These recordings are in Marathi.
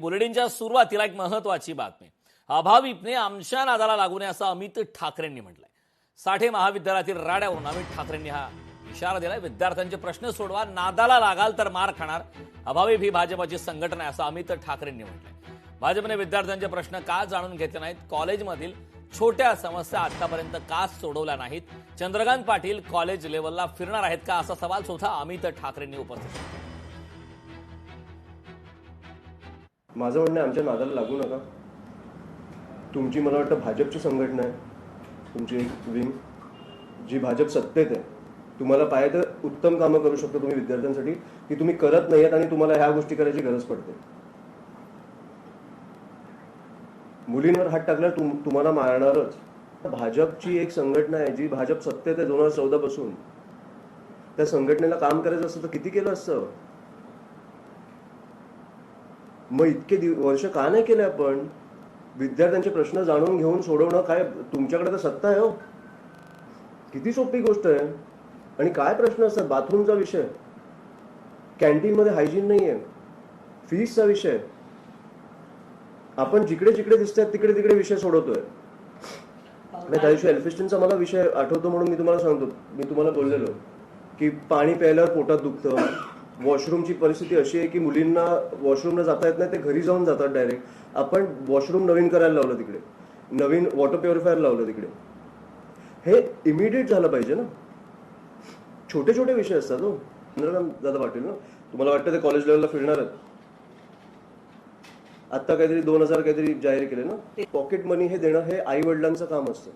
बुलेटिनच्या सुरुवातीला एक महत्वाची बातमी. अभाविपने आमच्या नादाला लागू नये असं अमित ठाकरेंनी म्हटलंय. साठे महाविद्यालयातील राड्यावरून अमित ठाकरेंनी हा इशारा दिलाय. विद्यार्थ्यांचे प्रश्न सोडवा, नादाला लागाल तर मार खाणार. अभाविप ही भाजपची संघटना आहे असं अमित ठाकरेंनी म्हटलंय. भाजपने विद्यार्थ्यांचे प्रश्न का जाणून घेतले नाहीत, कॉलेजमधील छोट्या समस्या आतापर्यंत का सोडवल्या नाहीत, चंद्रकांत पाटील कॉलेज लेवलला फिरणार आहेत का, असा सवाल सुद्धा अमित ठाकरेंनी उपस्थित केला. माझं म्हणणं आहे, आमच्या नादाला लागू नका. तुमची मला वाटतं भाजपची संघटना आहे, तुमची एक विंग जी भाजप सत्तेत आहे. तुम्हाला पाहिजे तर उत्तम कामं करू शकता तुम्ही विद्यार्थ्यांसाठी, की तुम्ही करत नाही आहात आणि तुम्हाला ह्या गोष्टी करायची गरज पडते. मुलींवर हात टाकल्यावर तुम्हाला मारणारच. भाजपची एक संघटना आहे जी भाजप सत्तेत आहे 2014 पासून. त्या संघटनेला काम करायचं असतं तर किती केलं असतं. मग इतके वर्ष का नाही केले आपण. विद्यार्थ्यांचे प्रश्न जाणून घेऊन सोडवणं काय तुमच्याकडे तर सत्ता आहे हो. किती सोपी गोष्ट आहे. आणि काय प्रश्न असतात. बाथरूमचा विषय, कॅन्टीनमध्ये हायजीन नाहीये, फीसचा विषय. आपण जिकडे जिकडे दिसतात तिकडे तिकडे विषय सोडवतोय. त्या दिवशी एल्फिस्टनचा मला विषय आठवतो म्हणून मी तुम्हाला सांगतो. मी तुम्हाला बोललेलो की पाणी प्यायल्यावर पोटात दुखतं. वॉशरूमची परिस्थिती अशी आहे की मुलींना वॉशरूमला जाता येत नाही, ते घरी जाऊन जातात डायरेक्ट. आपण वॉशरूम नवीन करायला लावलं तिकडे, नवीन वॉटर प्युरिफायर लावलं तिकडे. हे इमिडिएट झालं पाहिजे ना. छोटे छोटे विषय असतात हो. चंद्रकांत दादा पाटील ना, तुम्हाला वाटतं ते कॉलेज लेवलला फिरणार आहेत. आता काहीतरी 2000 काहीतरी जाहीर केले ना. पॉकेट मनी हे देणं हे आई वडिलांचं काम असतं.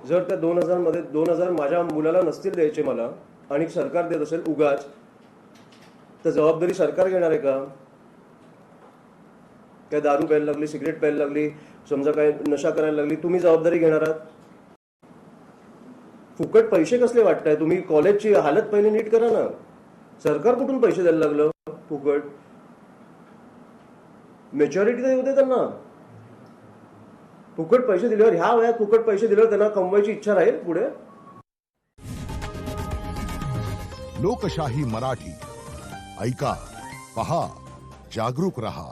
जर त्या 2000 मध्ये 2000 माझ्या मुलाला नसतील द्यायचे मला आणि सरकार देत असेल उगाच, तर जबाबदारी सरकार घेणार आहे का. काय दारू प्यायला लागली, सिगरेट प्यायला लागली, समजा काय नशा करायला लागली, तुम्ही जबाबदारी घेणार आहात. फुकट पैसे कसले वाटताय तुम्ही. कॉलेजची हालत पहिली नीट करा ना. सरकार कुठून पैसे द्यायला लागलं फुकट. मेच्युरिटी तर येऊ दे त्यांना. फुकट पैसे दिल्यावर, ह्या वयात फुकट पैसे दिल्यावर त्यांना कमवायची इच्छा राहील पुढे. लोकशाही मराठी ऐका, पहा, जागरूक रहा.